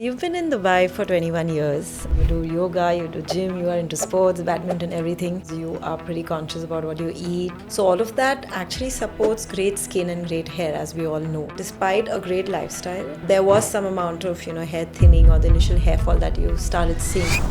You've been in Dubai for 21 years. You do yoga, you do gym, you are into sports, badminton, everything. You are pretty conscious about what you eat. So, all of that actually supports great skin and great hair, as we all know. Despite a great lifestyle, there was some amount of, hair thinning or the initial hair fall that you started seeing.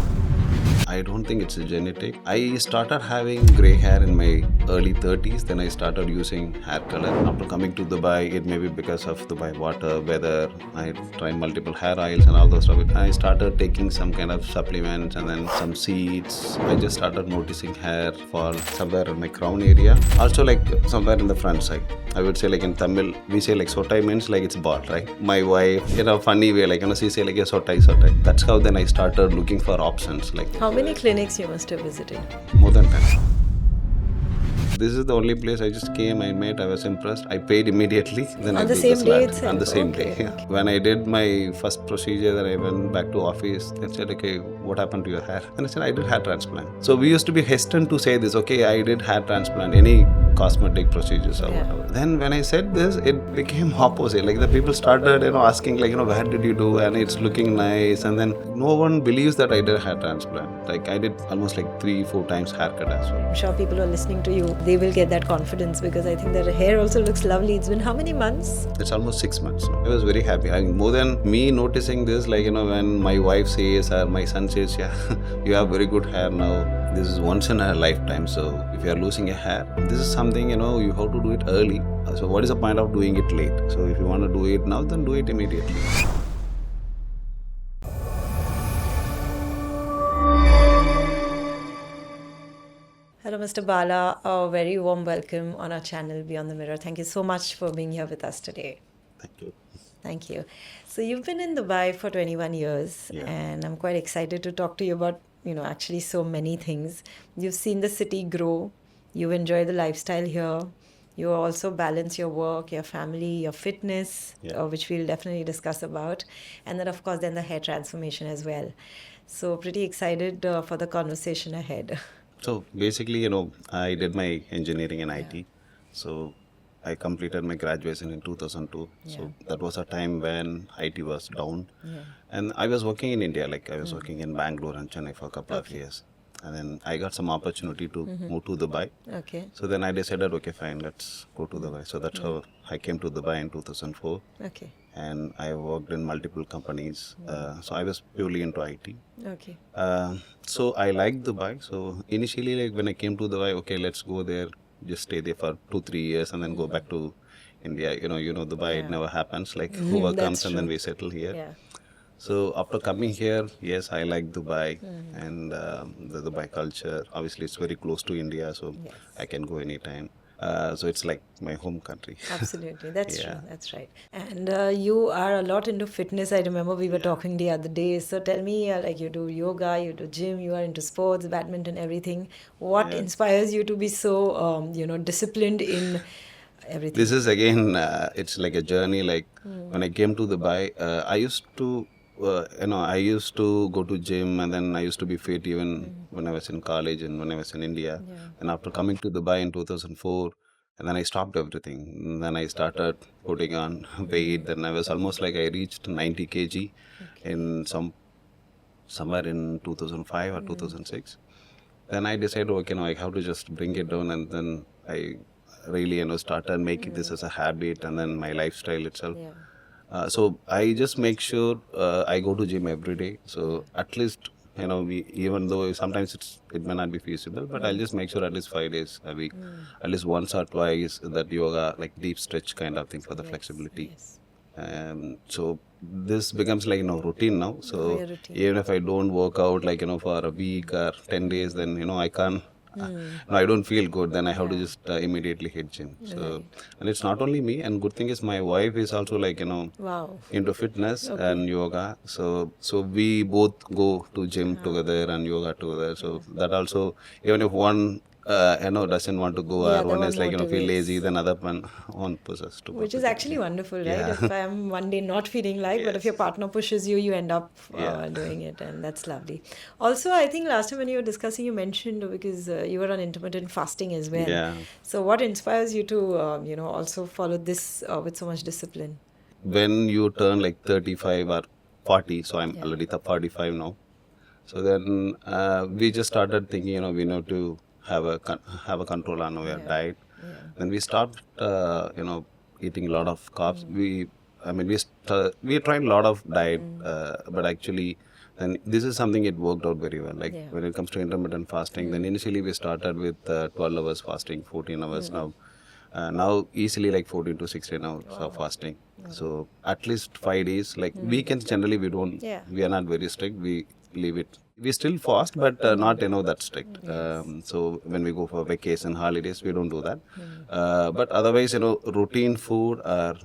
I don't think it's a genetic. I started having gray hair in my early 30s. Then I started using hair color. After coming to Dubai, it may be because of Dubai water, weather. I tried multiple hair oils and all those stuff. I started taking some kind of supplements and then some seeds. I just started noticing hair fall somewhere in my crown area. Also like somewhere in the front side. I would say like in Tamil, we say like sotai means like it's bald, right? My wife, funny way, like, she say like, yeah, sotai. That's how then I started looking for options. Like, How many clinics you must have visited? more than 10. This is the only place I just came, I met, I was impressed. I paid immediately. Then On I the built same this day lab. itself? On the same Okay, day. Yeah. okay. When I did my first procedure, then I went back to office. They said, okay, what happened to your hair? And I said, I did hair transplant. So we used to be hesitant to say this, okay, I did hair transplant, any cosmetic procedures or Yeah. whatever. Then when I said this, it became opposite. Like the people started, asking like, where did you do? And it's looking nice. And then no one believes that I did hair transplant. Like I did almost like 3-4 times haircut as well. I'm sure people who are listening to you, they will get that confidence because I think their hair also looks lovely. It's been how many months? It's almost 6 months now. I was very happy. I mean, more than me noticing this, like, when my wife says or my son says, yeah, you have very good hair now. This is once in a lifetime. So if you are losing a hair, this is something, you have to do it early. So what is the point of doing it late? So if you want to do it now, then do it immediately. Hello, Mr. Bala. A very warm welcome on our channel Beyond the Mirror. Thank you so much for being here with us today. Thank you. Thank you. So you've been in Dubai for 21 years, Yeah. and I'm quite excited to talk to you about, actually so many things. You've seen the city grow. You enjoy the lifestyle here. You also balance your work, your family, your fitness, Yeah. which we'll definitely discuss about. And then, of course, then the hair transformation as well. So pretty excited for the conversation ahead. So basically, I did my engineering in IT. So I completed my graduation in 2002. So Yeah. that was a time when IT was down. Yeah. And I was working in India, like I was working in Bangalore and Chennai for a couple of Okay. years. And then I got some opportunity to move to Dubai. Okay. So then I decided, okay, fine, let's go to Dubai. So that's how I came to Dubai in 2004. Okay. And I worked in multiple companies. So I was purely into IT. Okay. So I liked Dubai. So initially, like when I came to Dubai, okay, let's go there, just stay there for 2-3 years, and then go back to India. Dubai, it never happens. Like whoever That's comes and then true. we settle here. Yeah. So after coming here, yes, I like Dubai and the Dubai culture. Obviously, it's very close to India, so Yes. I can go anytime. So it's like my home country. Absolutely. That's Yeah. true. That's right. And you are a lot into fitness. I remember we were talking the other day. So tell me, like you do yoga, you do gym, you are into sports, badminton, everything. What Yeah. inspires you to be so, disciplined in everything? This is again, it's like a journey. Like when I came to Dubai, I used to go to gym and then I used to be fit even when I was in college and when I was in India. Yeah. And after coming to Dubai in 2004, and then I stopped everything. And then I started putting on weight. Then I was almost like I reached 90 kg in somewhere in 2005 or 2006. Then I decided, okay, no, I have to just bring it down, and then I really, started making this as a habit, and then my lifestyle itself. Yeah. So I just make sure I go to gym every day. So at least, even though sometimes it may not be feasible, but I'll just make sure at least 5 days a week, at least once or twice that yoga, like deep stretch kind of thing for the flexibility. Yes. So this becomes like routine now. So Very routine. even if I don't work out like for a week or 10 days, then I can't. No, I don't feel good. Then I have to just immediately hit gym. So and it's not only me. And good thing is my wife is also like Wow. into fitness and yoga. So we both go to gym together and yoga together. So that also, even if one doesn't want to go, The or other one one is like feel motivates. lazy, then other one pushes to go Which to is gym. actually wonderful, right? Yeah. If I'm one day not feeling like, but if your partner pushes you, you end up Yeah. doing it, and that's lovely. Also, I think last time when you were discussing, you mentioned because you were on intermittent fasting as well. Yeah. So, what inspires you to, also follow this with so much discipline? When you turn like 35 or 40, so I'm already 45 now. So then we just started thinking, we need to have a control on our diet. Then we stopped, eating a lot of carbs. We tried a lot of diet, but actually, then this is something it worked out very well. Like when it comes to intermittent fasting, then initially we started with 12 hours fasting, 14 hours now. Now easily like 14 to 16 hours of fasting. So at least 5 days. Like weekends generally we are not very strict. We leave it. We still fast, but not that strict. So when we go for vacation, holidays, we don't do that. But otherwise, routine food or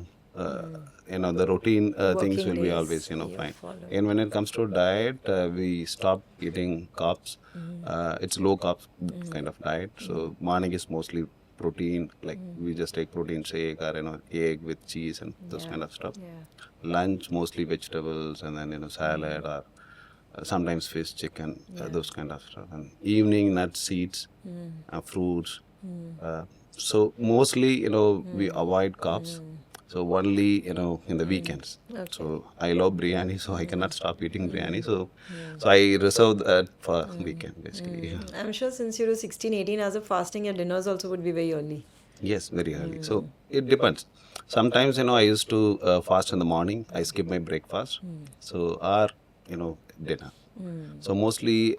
the routine things will be days always you fine. follow. And when it comes to diet, we stop eating carbs. It's low carb kind of diet. So morning is mostly protein, like we just take protein shake or egg with cheese and those kind of stuff. Lunch mostly vegetables, and then salad or sometimes fish, chicken, those kind of stuff. And evening nuts, seeds, fruits. So mostly we avoid carbs. So only in the weekends. So I love biryani, so I cannot stop eating biryani. So I reserve that for weekend basically. I'm sure since you were 16, 18 hours of fasting, your dinners also would be very early. Yes, very early. So it depends. Sometimes I used to fast in the morning. I skip my breakfast. So or dinner. So mostly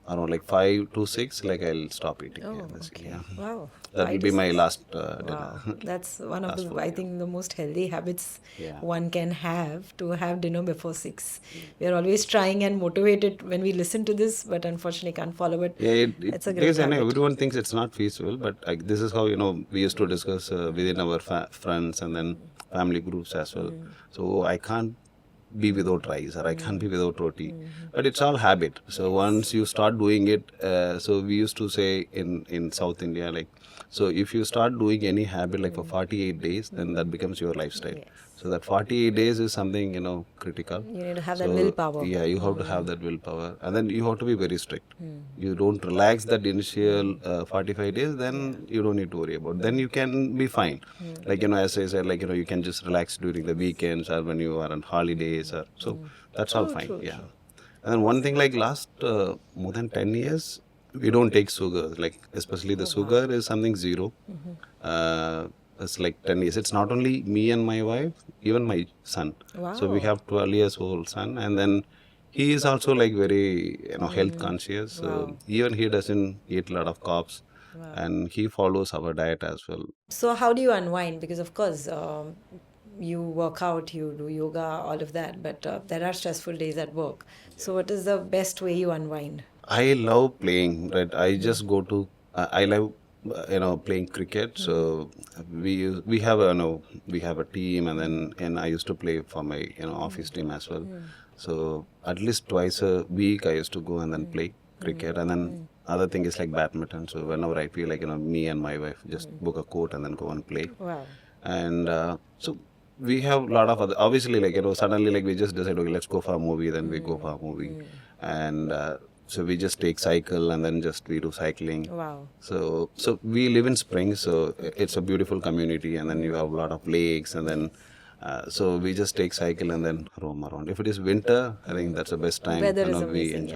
around like 5 to 6, like I'll stop eating. Basically, Wow. That will be my last dinner. Wow. That's one of the, I think, the most healthy habits one can have, to have dinner before 6. We are always trying and motivated when we listen to this, but unfortunately can't follow it. It's a great because habit. everyone thinks it's not feasible, but this is how we used to discuss within our friends and then family groups as well. So I can't be without rice, or I can't be without roti, but it's all habit. So once you start doing it, so we used to say in South India, like, so if you start doing any habit like for 48 days, then that becomes your lifestyle. So that 48 days is something critical. You need to have that willpower. Yeah, you have to have that willpower, and then you have to be very strict. You don't relax that initial 45 days, then you don't need to worry about. Then you can be fine. Like as I said, like you can just relax during the weekends or when you are on holidays, or so that's all fine. Yeah. And then one thing, like last more than 10 years, we don't take sugar. Like especially the sugar is something zero. It's like 10 years. It's not only me and my wife, even my son. Wow. So we have 12 years old son, and then he is also like very health conscious. So even he doesn't eat a lot of carbs, and he follows our diet as well. So how do you unwind? Because of course, you work out, you do yoga, all of that, but there are stressful days at work. So what is the best way you unwind? I love playing, right? I just go to, I love, playing cricket. So we have a team, and I used to play for my, office team as well. So at least twice a week I used to go and then play cricket. And then other thing is like badminton. So whenever I feel like, me and my wife just book a court and then go and play. Wow. And so we have a lot of other, obviously, like, suddenly like we just decide, okay, let's go for a movie, then we go for a movie. And so we just take cycle and then just we do cycling. Wow. So we live in Springs, so it's a beautiful community, and then you have a lot of lakes, and then so we just take cycle and then roam around. If it is winter, I think that's the best time. Weather is we amazing.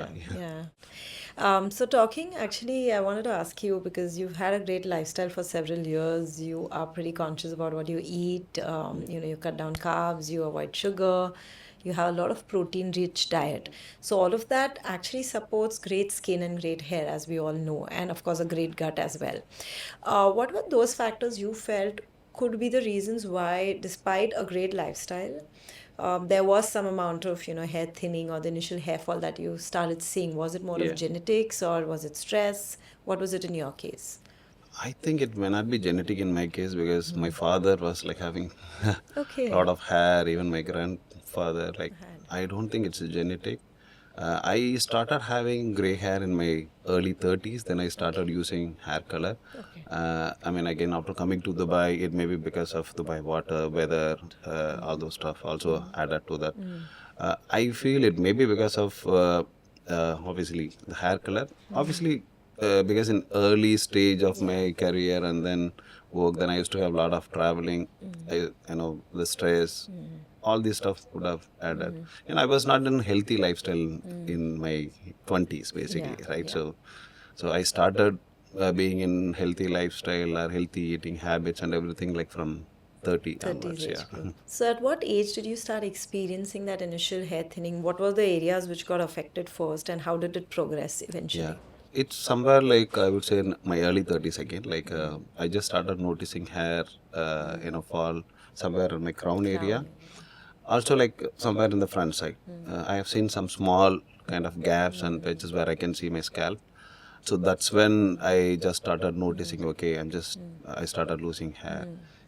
enjoy. So talking, actually, I wanted to ask you, because you've had a great lifestyle for several years. You are pretty conscious about what you eat. You cut down carbs, you avoid sugar. You have a lot of protein-rich diet. So all of that actually supports great skin and great hair, as we all know, and of course a great gut as well. What were those factors you felt could be the reasons why, despite a great lifestyle, there was some amount of hair thinning or the initial hair fall that you started seeing? Was it more of genetics, or was it stress? What was it in your case? I think it may not be genetic in my case, because my father was like having a lot of hair, even my grandfather. Like, I don't think it's genetic. I started having gray hair in my early 30s, then I started using hair color. Again, after coming to Dubai, it may be because of Dubai water, weather, all those stuff also added to that. I feel it may be because of obviously the hair color. Obviously, because in early stage of my career and then work, then I used to have a lot of traveling. The stress, all this stuff would have added. And I was not in healthy lifestyle in my 20s, basically, right? So I started being in healthy lifestyle or healthy eating habits and everything like from 30 onwards. age group. So, at what age did you start experiencing that initial hair thinning? What were the areas which got affected first, and how did it progress eventually? Yeah. It's somewhere like I would say in my early 30s again. Like I just started noticing hair, fall somewhere in my crown area. Also, like somewhere in the front side. I have seen some small kind of gaps and patches where I can see my scalp. So that's when I just started noticing, okay, I started losing hair.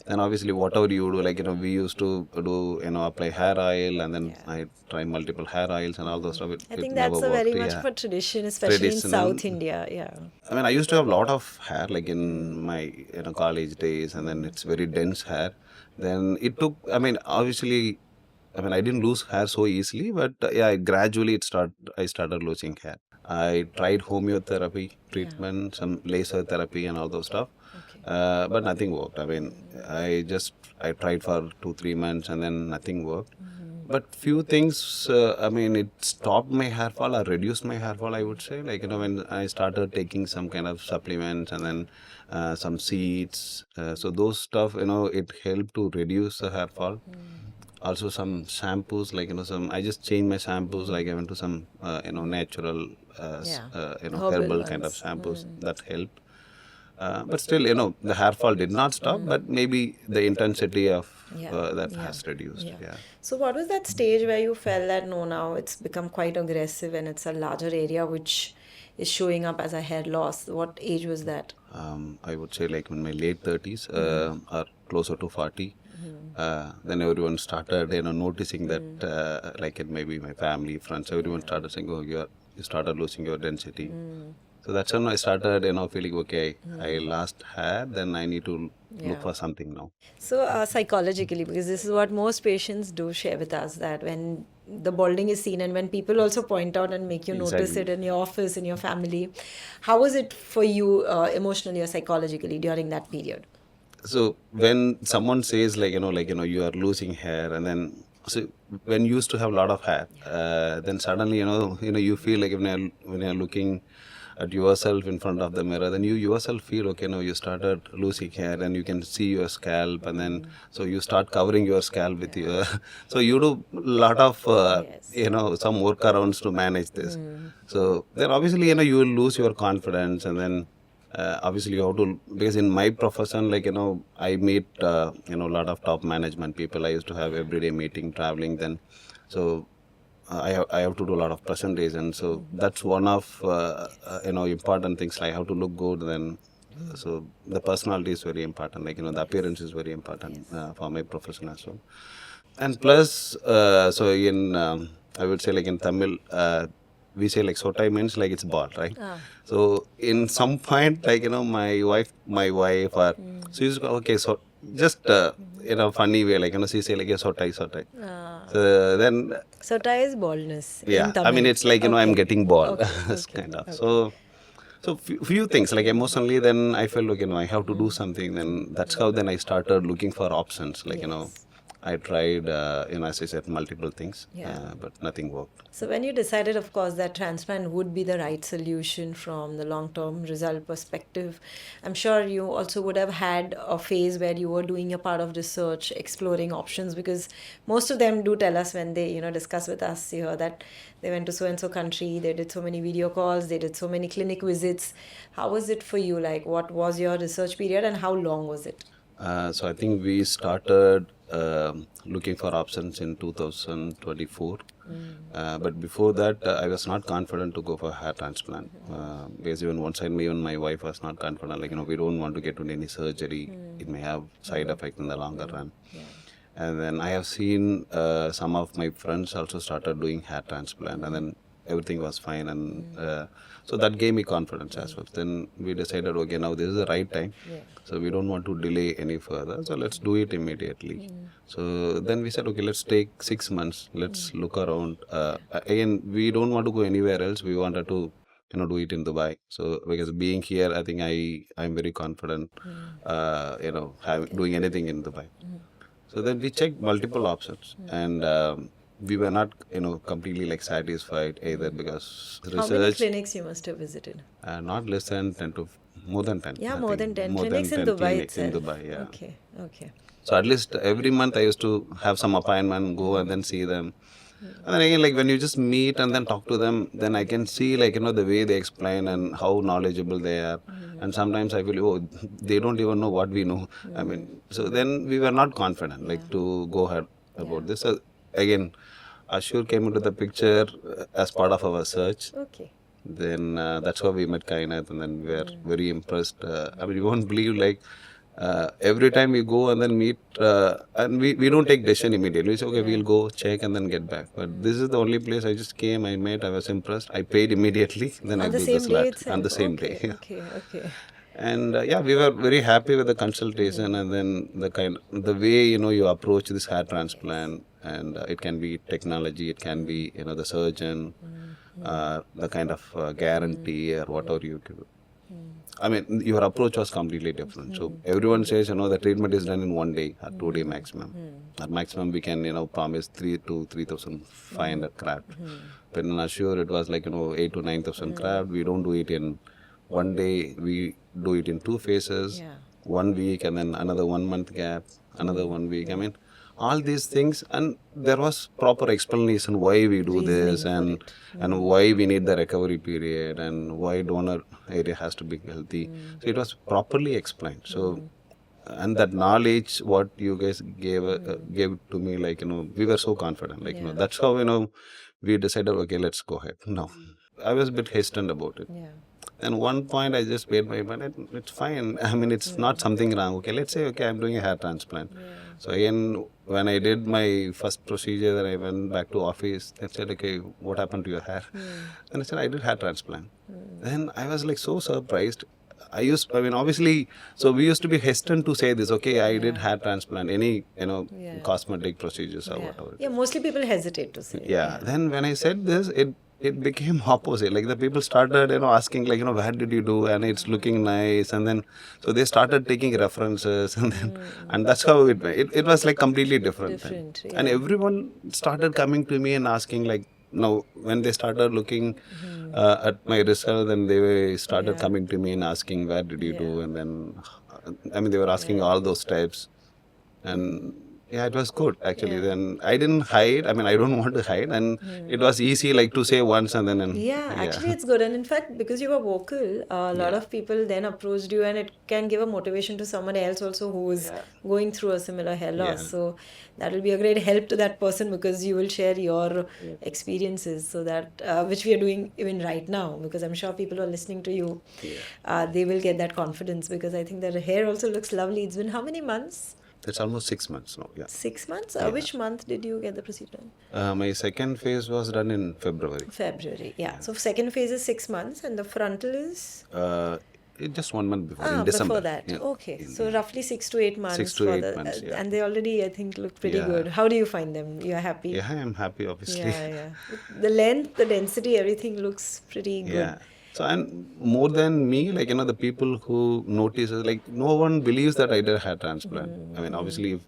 And obviously, whatever you do, like, we used to do, apply hair oil and then I try multiple hair oils and all those stuff. I It think never that's a worked. very much of a tradition, especially in Traditional. South India. Yeah. I mean, I used to have a lot of hair, like in my college days, and then it's very dense hair. Then it took. I mean, obviously, I didn't lose hair so easily, but yeah, gradually I started losing hair. I tried homeotherapy treatment, some laser therapy, and all those stuff, but nothing worked. I mean, I tried for 2-3 months, and then nothing worked. But few things, it stopped my hair fall or reduced my hair fall, I would say. Like, when I started taking some kind of supplements and then some seeds. So those stuff, it helped to reduce the hair fall. Also some shampoos, like, I just changed my shampoos. Like I went to some, natural, herbal kind of shampoos that helped. But still, the hair fall did not stop, but maybe the intensity of that has reduced. Yeah. So, what was that stage where you felt that no, now it's become quite aggressive and it's a larger area which is showing up as a hair loss? What age was that? I would say like in my late 30s or closer to 40. Then everyone started, noticing that, like it maybe my family, friends, everyone started saying, "Oh, you started losing your density." So that's when I started, feeling okay. I lost hair, then I need to look for something now. So, psychologically, because this is what most patients do share with us, that when the balding is seen and when people also point out and make you notice it in your office, in your family, how was it for you emotionally or psychologically during that period? So when someone says like you are losing hair, and then so when you used to have a lot of hair, then suddenly you feel like when you're looking at yourself in front of the mirror, then you yourself feel okay, you started losing hair and you can see your scalp, and then so you start covering your scalp with your so you do a lot of some workarounds to manage this. So then obviously you will lose your confidence, and then obviously you have to, because in my profession, like I meet a lot of top management people. I used to have everyday meeting, traveling, then so I have to do a lot of presentation. So that's one of important things. Like I have to look good. Then so the personality is very important. Like the appearance is very important for my profession as well. And plus, so in I would say like in Tamil, we say like sotai means like it's bald, right? So in some point, like my wife or so you go, okay, so just funny way, like she say like sotai. So then Sotai is baldness. yeah, In Tamil. it's like I'm getting bald, kind of. So few things like emotionally, then I felt like I have to do something. Then that's how then I started looking for options. Like I tried as I said multiple things, but nothing worked. So when you decided, of course, that transplant would be the right solution from the long-term result perspective, I'm sure you also would have had a phase where you were doing a part of research, exploring options, because most of them do tell us when they, discuss with us here that they went to so-and-so country, they did so many video calls, they did so many clinic visits. How was it for you? Like, what was your research period and how long was it? So I think we started looking for options in 2024. But before that, I was not confident to go for hair transplant. Because even one side, even my wife was not confident. Like, we don't want to get into any surgery. It may have side effects in the longer run. And then I have seen some of my friends also started doing hair transplant, and then everything was fine. And so that gave me confidence as well. Then we decided, okay, now this is the right time. So we don't want to delay any further. So let's do it immediately. So then we said, okay, let's take 6 months. Let's look around. Again, we don't want to go anywhere else. We wanted to do it in Dubai. So because being here, I think I'm very confident, doing anything in Dubai. So then we checked multiple options, and we were not, completely like satisfied either, because How many research, clinics you must have visited? not less than 10 to more than 10. Yeah, I more think. than 10 More clinics than in 10 Dubai clinics in itself. Dubai, yeah. Okay, okay. So at least every month I used to have some appointment, go and then see them. And then again, like when you just meet and then talk to them, then I can see like, the way they explain and how knowledgeable they are. And sometimes I feel, oh, they don't even know what we know. I mean, so then we were not confident like to go ahead about this. So again, Ashur came into the picture as part of our search. Okay. Then that's how we met Kainath, and then we were very impressed. I mean, you won't believe, like, every time we go and then meet, and we don't take decision immediately. We say, okay, we'll go check and then get back. But this is the only place I just came, I met, I was impressed. I paid immediately. Then I On the do same this day lot itself? on the same Okay, day. okay, okay. And yeah, we were very happy with the consultation, and then the way you approach this hair transplant, and it can be technology, it can be the surgeon, the kind of guarantee or whatever you give. I mean, your approach was completely different. So everyone says the treatment is done in 1 day or 2 day maximum. At maximum we can promise 3 to 3,500 craft. But in Assure it was like 8 to 9,000 craft. We don't do it in 1 day. We do it in 2 phases. Yeah. 1 week and then another 1 month gap, another 1 week. I mean, all these things, and there was proper explanation why we do this, Reasoning for and why we need the recovery period, and why donor area has to be healthy. So it was properly explained. So and that knowledge what you guys gave to me, like we were so confident, like that's how we decided, okay, let's go ahead. No, I was a bit hesitant about it. Yeah. And one point I just paid my mind, it's fine. I mean, it's not something wrong. Okay, let's say, okay, I'm doing a hair transplant. So again, when I did my first procedure, then I went back to office. They said, okay, what happened to your hair? And I said, I did hair transplant. Then I was like so surprised. Obviously, so we used to be hesitant to say this, okay, I did hair transplant, any, cosmetic procedures or whatever. Yeah, mostly people hesitate to say. Yeah. Then when I said this, it became opposite. Like the people started, asking, like, where did you do? And it's looking nice. And then, so they started taking references, and then, and that's how it went. It was like completely different. Different, yeah. And everyone started coming to me and asking, like, now when they started looking at my result, then they started coming to me and asking, where did you do? And then, I mean, they were asking all those types. And yeah, it was good actually. Then I didn't hide. I mean, I don't want to hide, and it was easy, like to say once and then. Yeah, actually it's good. And in fact, because you were vocal, a lot of people then approached you, and it can give a motivation to someone else also who is going through a similar hair loss. So that will be a great help to that person, because you will share your experiences, so that which we are doing even right now, because I'm sure people who are listening to you, they will get that confidence, because I think their hair also looks lovely. It's been how many months? It's almost 6 months now. Yeah. 6 months? Which month did you get the procedure? My second phase was done in February. February, yeah. So second phase is 6 months, and the frontal is? Just 1 month before, in December. Before that. Yeah. Okay. So roughly 6 to 8 months. 6 to 8 months, yeah. And they already, I think, look pretty good. How do you find them? You're happy? Yeah, I am happy, obviously. Yeah. The length, the density, everything looks pretty good. Yeah. So, and more than me, like, the people who notice, like, no one believes that I did hair transplant. I mean, obviously,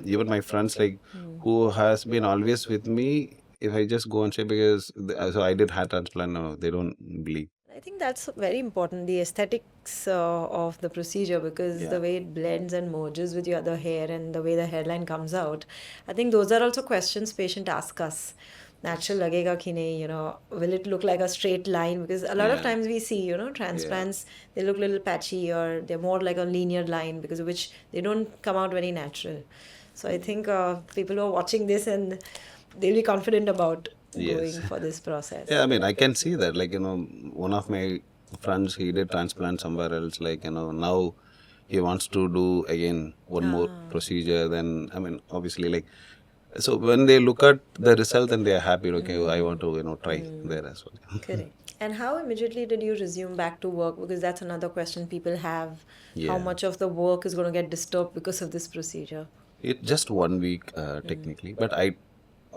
even my friends, like, who has been always with me, if I just go and say, because, so I did hair transplant, no, they don't believe. I think that's very important, the aesthetics of the procedure, because the way it blends and merges with your other hair and the way the hairline comes out. I think those are also questions patients ask us. Natural lagega ki nahi, will it look like a straight line? Because a lot of times we see, transplants, they look a little patchy, or they're more like a linear line, because of which they don't come out very natural. So I think people who are watching this, and they'll be confident about going for this process. Yeah, I mean, I can see that. Like, one of my friends, he did transplant somewhere else. Like, now he wants to do again one more procedure. Then, I mean, obviously, like, so when they look at the result, then they are happy. Okay, I want to, try there as well. Correct. And how immediately did you resume back to work? Because that's another question people have. How much of the work is going to get disturbed because of this procedure? It just 1 week technically, but I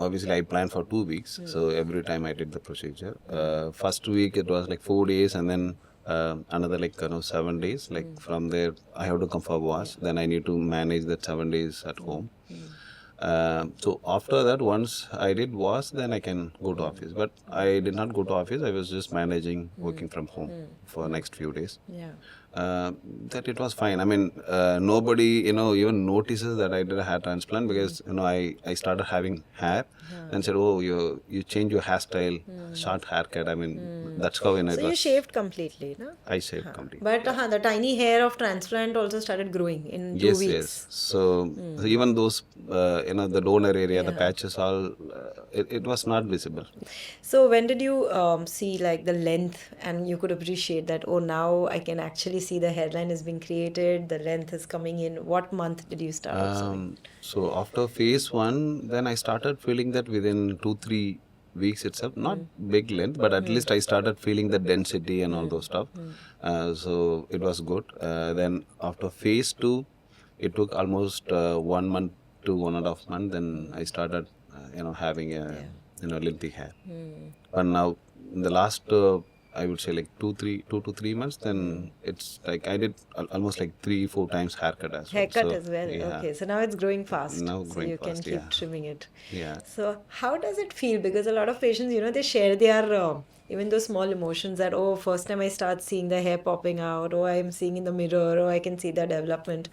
obviously I planned for 2 weeks. So every time I did the procedure. First week it was like 4 days, and then another like 7 days. Like from there I have to come for wash. Then I need to manage that 7 days at home. So after that, once I did wash, then I can go to office. But I did not go to office. I was just managing, working from home for next few days. Yeah. That it was fine. I mean, nobody, even notices that I did a hair transplant, because, I started having hair and said, oh, you change your hairstyle, short haircut. I mean, that's how, it So you was. shaved completely, no? I shaved completely. But the tiny hair of transplant also started growing in 2 Yes, weeks. yes. So even those, the donor area, the patches, all, it was not visible. So when did you see like the length, and you could appreciate that, oh, now I can actually see the hairline is being created, the length is coming in? What month did you start observing? So after phase 1, then I started feeling that within 2-3 weeks itself, not big length, but at least I started feeling the density and all those stuff. So it was good. Then after phase 2, it took almost 1 month to 1.5 months. Then I started, having a, lengthy hair. But now in the last, I would say like 2 to 3 months, then it's like I did almost like 3-4 times haircut as well. Haircut So, as well. yeah. Okay, so now it's growing fast. Now So growing you can fast, keep yeah. trimming it. Yeah. So how does it feel? Because a lot of patients, they share their even those small emotions that, oh, first time I start seeing the hair popping out, or I'm seeing in the mirror, or I can see the development.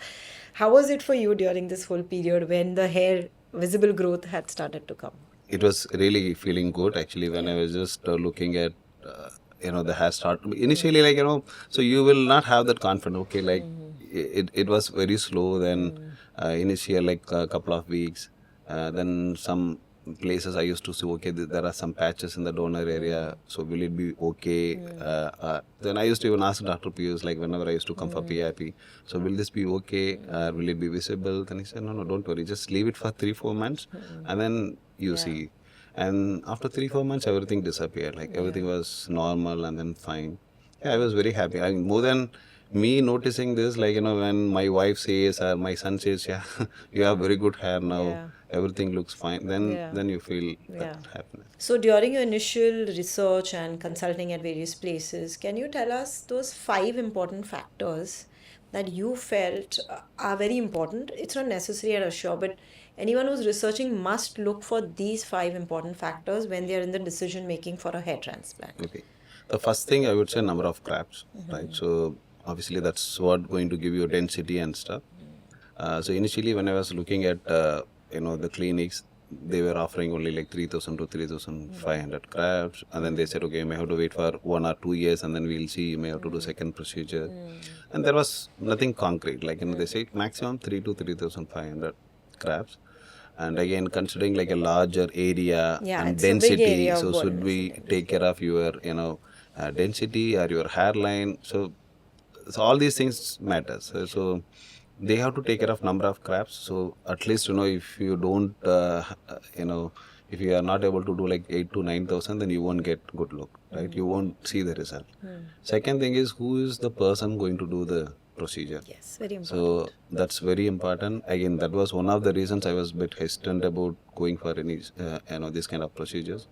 How was it for you during this whole period when the hair visible growth had started to come? It was really feeling good actually when I was just looking at, the hair start. Initially, like, so you will not have that confidence. Okay, like it was very slow. Then initial like a couple of weeks. Then some places I used to see, okay, there are some patches in the donor area. So will it be okay? Then I used to even ask Dr. Pius, like whenever I used to come for PIP, so will this be okay? Will it be visible? Then he said, no, don't worry. Just leave it for 3-4 months and then you see. And after 3-4 months, everything disappeared. Like everything was normal and then fine. Yeah, I was very happy. I mean, more than me noticing this, like, when my wife says or my son says, yeah, you have very good hair now. Yeah. Everything looks fine. Then Yeah. then you feel Yeah. that happiness. So during your initial research and consulting at various places, can you tell us those 5 important factors that you felt are very important? It's not necessary or sure, but anyone who's researching must look for these 5 important factors when they are in the decision making for a hair transplant. Okay. The first thing I would say, number of grafts, right? So obviously that's what going to give you density and stuff. So initially when I was looking at, the clinics, they were offering only like 3,000 to 3,500 grafts. And then they said, okay, you may have to wait for 1 or 2 years and then we'll see, you may have to do second procedure. And there was nothing concrete. Like, they say maximum 3 to 3,500 grafts. And again, considering like a larger area Yeah, and it's a big density, area of so body should we take care of your, density or your hairline? So all these things matters. So they have to take care of number of grafts. So at least, if you don't, if you are not able to do like 8 to 9,000, then you won't get good look, right? You won't see the result. Second thing is, who is the person going to do the procedure? Yes, very important. So that's very important. Again, that was one of the reasons I was a bit hesitant about going for any, this kind of procedures.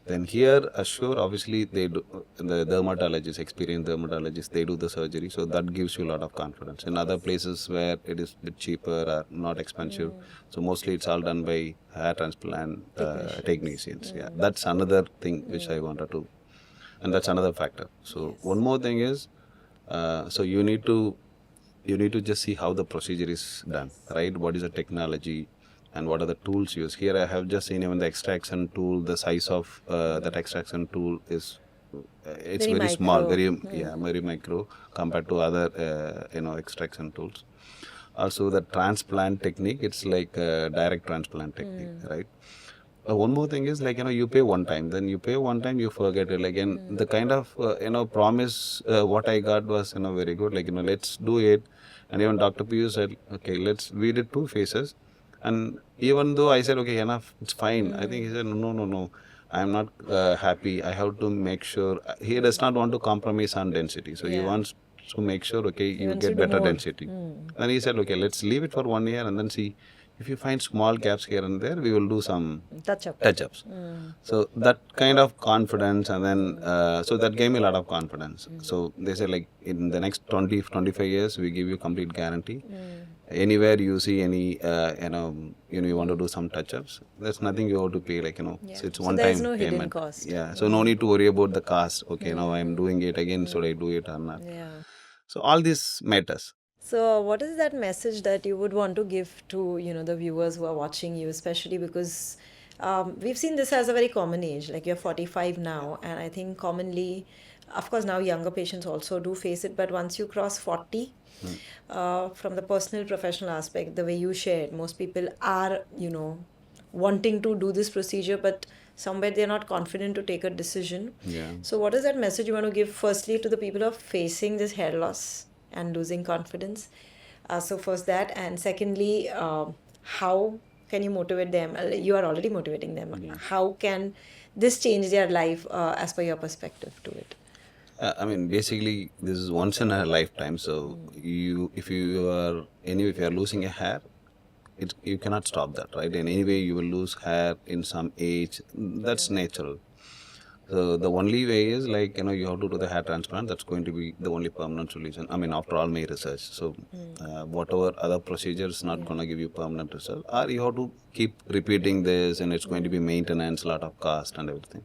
Then here, Assure, obviously, they do, the dermatologists, experienced dermatologists, they do the surgery. So that gives you a lot of confidence. In other places where it is a bit cheaper or not expensive, so mostly it's all done by hair transplant technicians. Yeah, that's another thing which I wanted to, and that's another factor. So one more thing is, so you need to just see how the procedure is done, right? What is the technology and what are the tools used? Here I have just seen even the extraction tool, the size of that extraction tool is, it's Very very small, micro. very micro compared to other, extraction tools. Also the transplant technique, it's like a direct transplant technique, right? One more thing is, like, you pay one time, then you pay one time, you forget it. Like, and the kind of, promise what I got was, very good. Like, let's do it. And even Dr. Pius said, okay, we did 2 phases. And even though I said, okay, enough, it's fine. I think he said, no, I'm not happy. I have to make sure. He does not want to compromise on density. So he wants to make sure, okay, you wants to get do better more. density. And he said, okay, let's leave it for 1 year and then see. If you find small gaps here and there, we will do some Touch-up. touch-ups. So that kind of confidence, and then so that gave me a lot of confidence. So they say like in the next 20-25 years, we give you complete guarantee. Anywhere you see any you want to do some touch-ups, there's nothing you have to pay, like so it's So one there's time no hidden payment. cost. Yeah, so no need to worry about the cost. Okay, now I'm doing it again, should I do it or not? Yeah. So all this matters. So, what is that message that you would want to give to the viewers who are watching you, especially because we've seen this as a very common age. Like you're 45 now, and I think commonly, of course, now younger patients also do face it. But once you cross 40, from the personal professional aspect, the way you shared, most people are wanting to do this procedure, but somewhere they're not confident to take a decision. Yeah. So, what is that message you want to give? Firstly, to the people who are facing this hair loss and losing confidence. So first that, and secondly, how can you motivate them? You are already motivating them. How can this change their life as per your perspective to it? I mean, basically, this is once in a lifetime. So if you are losing a hair, you cannot stop that, right? In any way, you will lose hair in some age. That's natural. So the only way is like you have to do the hair transplant. That's going to be the only permanent solution. I mean, after all my research, so whatever other procedure is not going to give you permanent result, or you have to keep repeating this, and it's going to be maintenance, lot of cost and everything.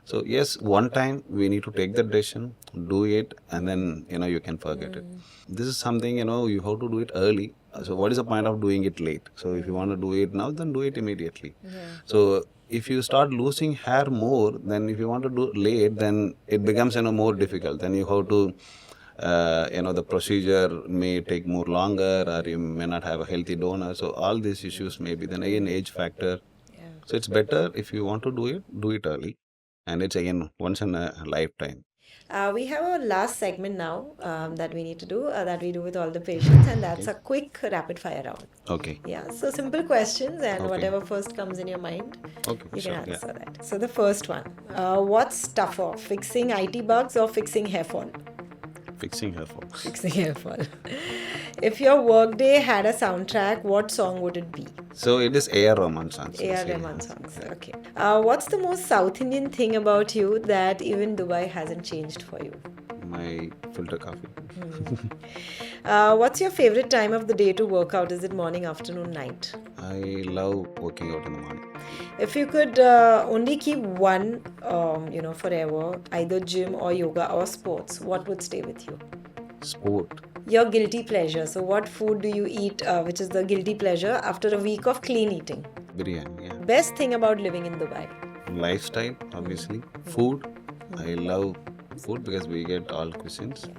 So yes, one time we need to take the decision, do it, and then you can forget it. This is something you have to do it early. So what is the point of doing it late? So if you want to do it now, then do it immediately. So if you start losing hair more, then if you want to do late, then it becomes more difficult. Then you have to the procedure may take more longer, or you may not have a healthy donor. So all these issues may be. Then again, age factor. So it's better if you want to do it early, and it's again once in a lifetime. We have our last segment now that we need to do, that we do with all the patients, and that's a quick rapid fire round. Okay. Yeah, so simple questions, and Okay. whatever first comes in your mind, Okay. you Sure. can Yeah. answer that. So the first one, what's tougher, fixing IT bugs or fixing hair fall? Fixing hair fall. Fixing hair fall. If your workday had a soundtrack, what song would it be? So it is A.R. Rahman songs. A.R. basically. Rahman songs. Okay. What's the most South Indian thing about you that even Dubai hasn't changed for you? My filter coffee. What's your favorite time of the day to work out? Is it morning, afternoon, night? I love working out in the morning. If you could only keep one, forever, either gym or yoga or sports, what would stay with you? Sport. Your guilty pleasure. So, what food do you eat, which is the guilty pleasure after a week of clean eating? Biryani. Yeah. Best thing about living in Dubai? Lifestyle, obviously. Food. I love food because we get all cuisines.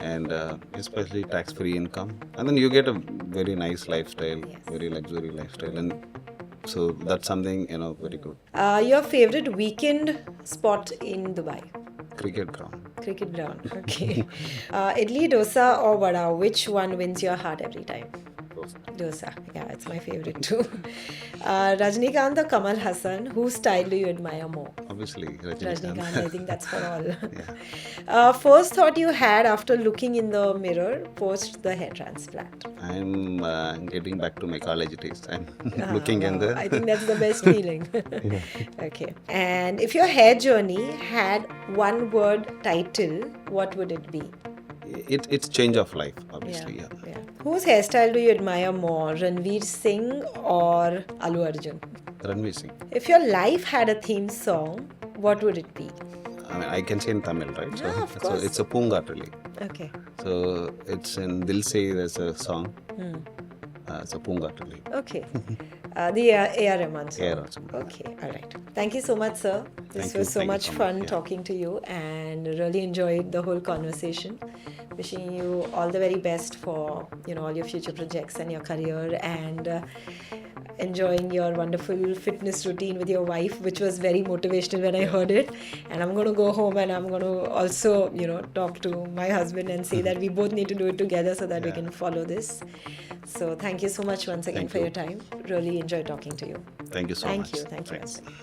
And especially tax-free income. And then you get a very nice lifestyle, very luxury lifestyle. And so that's something, very good. Your favorite weekend spot in Dubai? Cricket ground. Cricket ground. Okay. Idli, dosa or vada, which one wins your heart every time? Dosa. Yeah, it's my favorite too. Rajnikant or Kamal Hassan, whose style do you admire more? Obviously, Rajnikant, Rajnikant. I think that's for all. First thought you had after looking in the mirror post the hair transplant? I'm getting back to my college days. I'm looking in Wow, the... I think that's the best feeling. Okay. And if your hair journey had one word title, what would it be? It's change of life, obviously. Yeah. Whose hairstyle do you admire more, Ranveer Singh or Allu Arjun? Ranveer Singh. If your life had a theme song, what would it be? I mean, I can say in Tamil, right? Yeah, of So course. it's a Poongatali. Okay. So it's in Dil Se, there's a song. It's a Poongatali. Okay. The A.R. Rahman song. A.R. Rahman. Okay, all right. Thank you so much, sir. This Thank you. was so Thank you much so much. fun Yeah. talking to you and really enjoyed the whole conversation. Wishing you all the very best for all your future projects and your career, and enjoying your wonderful fitness routine with your wife, which was very motivational when I heard it. And I'm going to go home and I'm going to also talk to my husband and say that we both need to do it together so that we can follow this. So thank you so much once again Thank for you. your time. Really enjoyed talking to you. Thank you so much. Thank you. Thanks. Anthony.